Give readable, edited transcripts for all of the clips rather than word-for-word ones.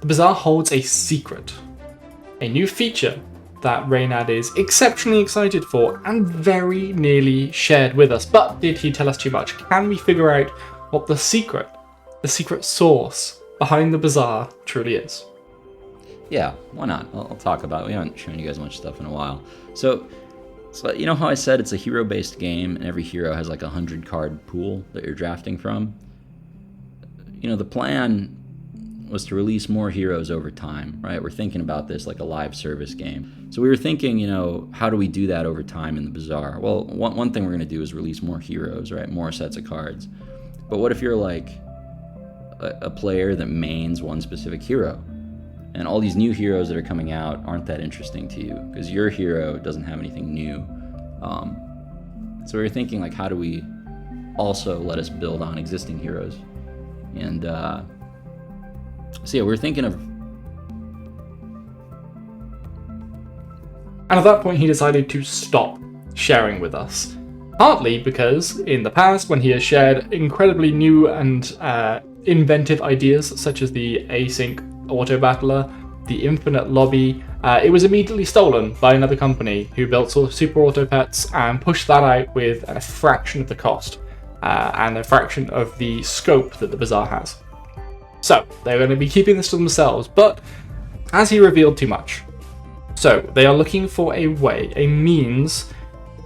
The Bazaar holds a secret, a new feature that Reynad is exceptionally excited for and very nearly shared with us. But did he tell us too much? Can we figure out what the secret source behind the Bazaar truly is? Yeah, why not? I'll talk about it. We haven't shown you guys much stuff in a while. So you know how I said it's a hero-based game, and every hero has like a 100-card pool that you're drafting from? You know, the plan was to release more heroes over time, right? We're thinking about this like a live service game. So we were thinking, you know, how do we do that over time in the Bazaar? Well, one thing we're going to do is release more heroes, right? More sets of cards. But what if you're like a player that mains one specific hero? And all these new heroes that are coming out aren't that interesting to you because your hero doesn't have anything new. So we were thinking, like, how do we also let us build on existing heroes? And so yeah, we're thinking of... And at that point, he decided to stop sharing with us. Partly because in the past, when he has shared incredibly new and inventive ideas, such as the async auto battler, the infinite lobby, it was immediately stolen by another company who built sort of super auto pets and pushed that out with a fraction of the cost and a fraction of the scope that the Bazaar has. So they're going to be keeping this to themselves, but has he revealed too much? So they are looking for a way, a means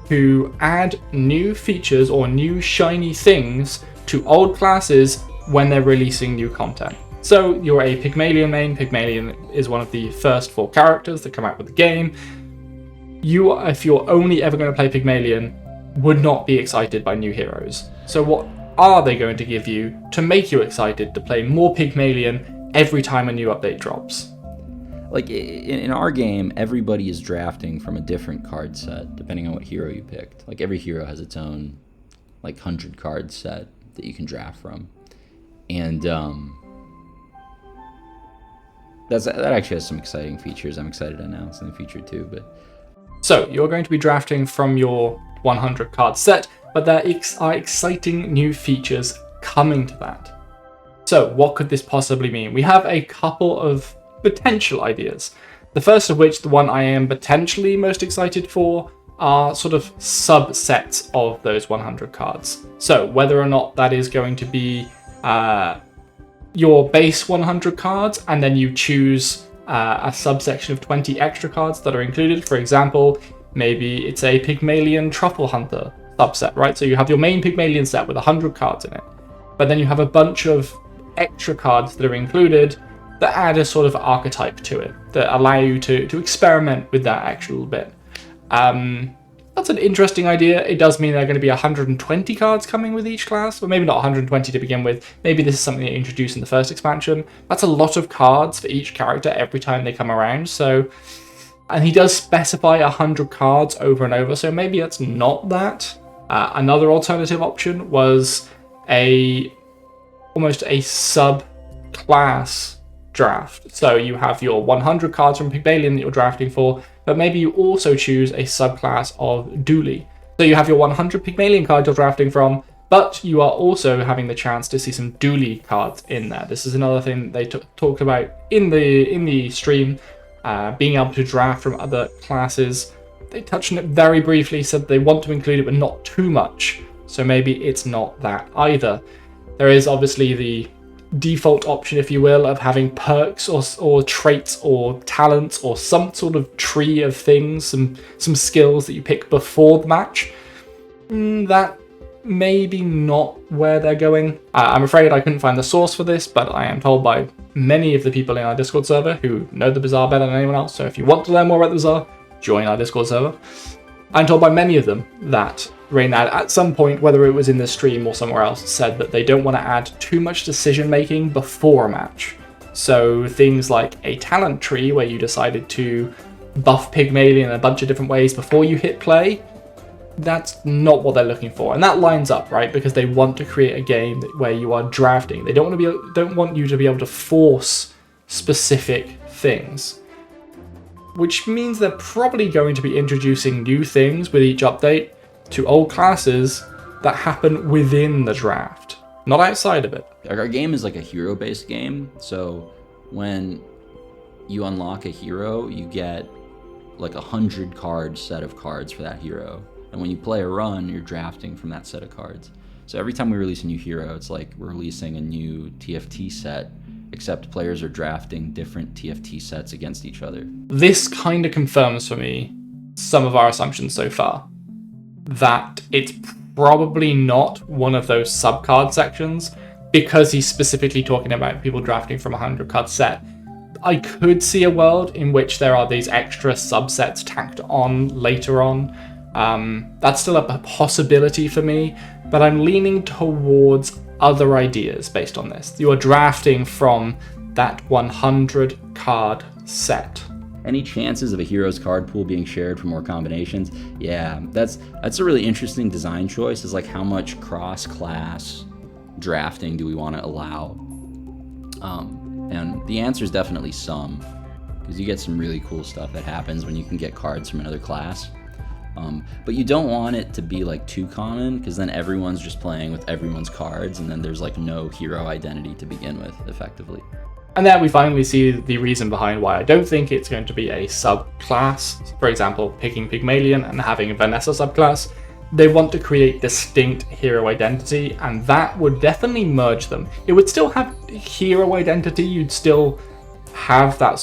to add new features or new shiny things to old classes when they're releasing new content. So you're a Pygmalion main. Pygmalion is one of the first 4 characters that come out with the game. You, if you're only ever going to play Pygmalion, would not be excited by new heroes. So what are they going to give you to make you excited to play more Pygmalion every time a new update drops? Like, in our game, everybody is drafting from a different card set, depending on what hero you picked. Like, every hero has its own, like, 100-card set that you can draft from. And, that actually has some exciting features. I'm excited to announce in the future too. But so you're going to be drafting from your 100-card set, but there are exciting new features coming to that. So what could this possibly mean? We have a couple of potential ideas. The first of which, the one I am potentially most excited for, are sort of subsets of those 100 cards. So whether or not that is going to be your base 100 cards, and then you choose a subsection of 20 extra cards that are included. For example, maybe it's a Pygmalion Truffle Hunter subset, right? So you have your main Pygmalion set with 100 cards in it, but then you have a bunch of extra cards that are included that add a sort of archetype to it, that allow you to experiment with that actual bit. That's an interesting idea. It does mean there are going to be 120 cards coming with each class, or maybe not 120 to begin with. Maybe this is something they introduced in the first expansion. That's a lot of cards for each character every time they come around. So, and he does specify 100 cards over and over, so maybe that's not that. Another alternative option was almost a sub-class draft. So you have your 100 cards from Pygmalion that you're drafting for, but maybe you also choose a subclass of Dooley. So you have your 100 Pygmalion cards you're drafting from, but you are also having the chance to see some Dooley cards in there. This is another thing they talked about in the stream, being able to draft from other classes. They touched on it very briefly, said they want to include it, but not too much. So maybe it's not that either. There is obviously the default option, if you will, of having perks or traits or talents or some sort of tree of things, some skills that you pick before the match. That maybe not where they're going. I'm afraid I couldn't find the source for this, but I am told by many of the people in our Discord server who know the Bazaar better than anyone else, so if you want to learn more about the Bazaar, join our Discord server. I'm told by many of them that Reynad, at some point, whether it was in the stream or somewhere else, said that they don't want to add too much decision making before a match. So things like a talent tree where you decided to buff Pygmalion in a bunch of different ways before you hit play, that's not what they're looking for. And that lines up, right? Because they want to create a game where you are drafting. They don't want you to be able to force specific things. Which means they're probably going to be introducing new things with each update to old classes that happen within the draft, not outside of it. Our game is like a hero-based game, so when you unlock a hero, you get like 100 card set of cards for that hero. And when you play a run, you're drafting from that set of cards. So every time we release a new hero, it's like we're releasing a new TFT set, except players are drafting different TFT sets against each other. This kind of confirms for me some of our assumptions so far, that it's probably not one of those sub-card sections, because he's specifically talking about people drafting from a 100-card set. I could see a world in which there are these extra subsets tacked on later on. That's still a possibility for me, but I'm leaning towards other ideas based on this. You are drafting from that 100-card set. Any chances of a hero's card pool being shared for more combinations? Yeah, that's a really interesting design choice, is like how much cross-class drafting do we want to allow? And the answer is definitely some, because you get some really cool stuff that happens when you can get cards from another class. But you don't want it to be like too common, because then everyone's just playing with everyone's cards, and then there's like no hero identity to begin with, effectively. And then we finally see the reason behind why I don't think it's going to be a subclass. For example, picking Pygmalion and having a Vanessa subclass. They want to create distinct hero identity, and that would definitely merge them. It would still have hero identity, you'd still have that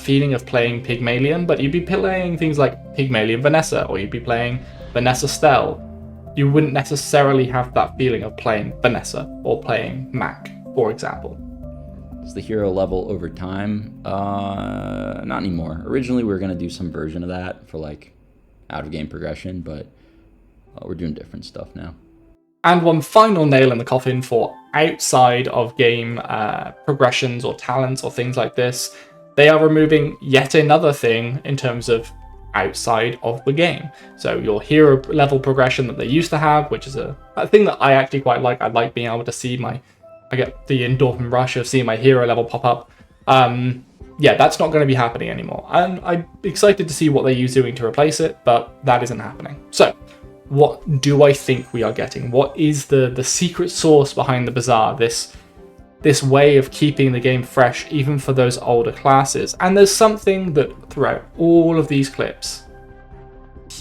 feeling of playing Pygmalion, but you'd be playing things like Pygmalion Vanessa, or you'd be playing Vanessa Stell. You wouldn't necessarily have that feeling of playing Vanessa or playing Mac, for example. Is the hero level over time? Not anymore. Originally we were going to do some version of that for like out-of-game progression, but we're doing different stuff now. And one final nail in the coffin for outside of game progressions or talents or things like this, they are removing yet another thing in terms of outside of the game. So your hero level progression that they used to have, which is a thing that I actually quite like. I like being able to see I get the endorphin rush of seeing my hero level pop up. Yeah, that's not going to be happening anymore. And I'm excited to see what they're doing to replace it, but that isn't happening. So what do I think we are getting? What is the secret sauce behind the Bazaar? This way of keeping the game fresh, even for those older classes. And there's something that throughout all of these clips,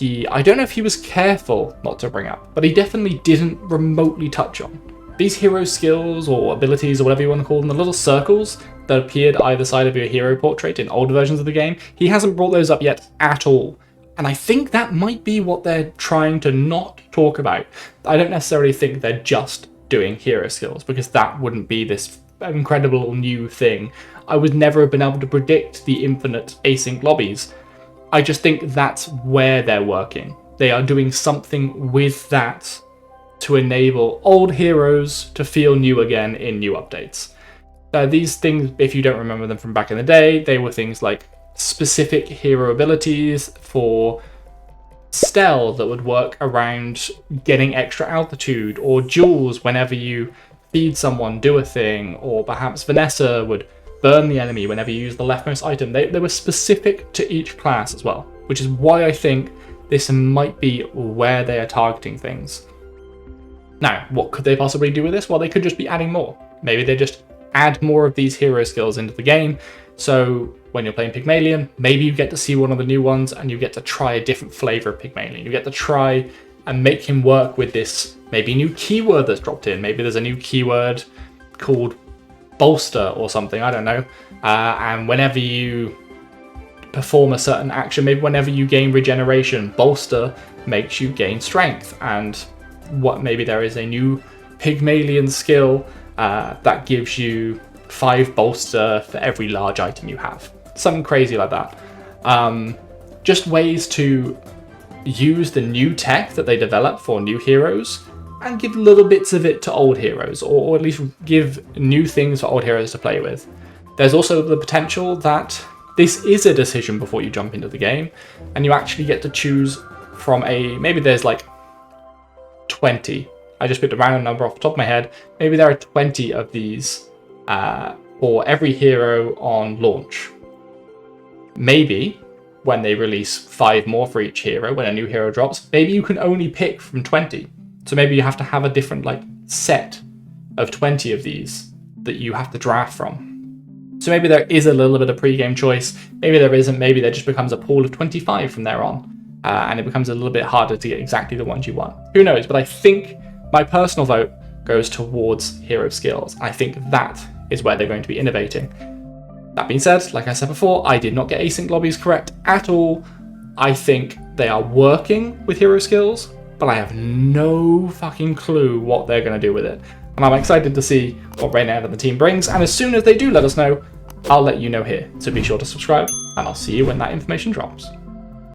I don't know if he was careful not to bring up, but he definitely didn't remotely touch on. These hero skills or abilities or whatever you want to call them, the little circles that appeared either side of your hero portrait in older versions of the game, he hasn't brought those up yet at all. And I think that might be what they're trying to not talk about. I don't necessarily think they're just doing hero skills, because that wouldn't be this incredible new thing. I would never have been able to predict the infinite async lobbies. I just think that's where they're working. They are doing something with that to enable old heroes to feel new again in new updates. These things, if you don't remember them from back in the day, they were things like specific hero abilities for Stell that would work around getting extra altitude, or Jules whenever you feed someone, do a thing, or perhaps Vanessa would burn the enemy whenever you use the leftmost item. They were specific to each class as well, which is why I think this might be where they are targeting things. Now, what could they possibly do with this? Well, they could just be adding more. Maybe they just add more of these hero skills into the game, so when you're playing Pygmalion, maybe you get to see one of the new ones and you get to try a different flavor of Pygmalion. You get to try and make him work with this maybe new keyword that's dropped in. Maybe there's a new keyword called bolster or something, I don't know. And whenever you perform a certain action, maybe whenever you gain regeneration, bolster makes you gain strength. And maybe there is a new Pygmalion skill that gives you 5 bolster for every large item you have. Something crazy like that. Just ways to use the new tech that they develop for new heroes and give little bits of it to old heroes, or at least give new things for old heroes to play with. There's also the potential that this is a decision before you jump into the game, and you actually get to choose from maybe there's like 20. I just picked a random number off the top of my head. Maybe there are 20 of these for every hero on launch. Maybe when they release 5 more for each hero, when a new hero drops, maybe you can only pick from 20. So maybe you have to have a different set of 20 of these that you have to draft from. So maybe there is a little bit of pre-game choice, maybe there isn't, maybe there just becomes a pool of 25 from there on, and it becomes a little bit harder to get exactly the ones you want. Who knows, but I think my personal vote goes towards hero skills. I think that is where they're going to be innovating. That being said, like I said before, I did not get async lobbies correct at all. I think they are working with hero skills, but I have no fucking clue what they're going to do with it. And I'm excited to see what Reynad and the team brings, and as soon as they do let us know, I'll let you know here. So be sure to subscribe, and I'll see you when that information drops.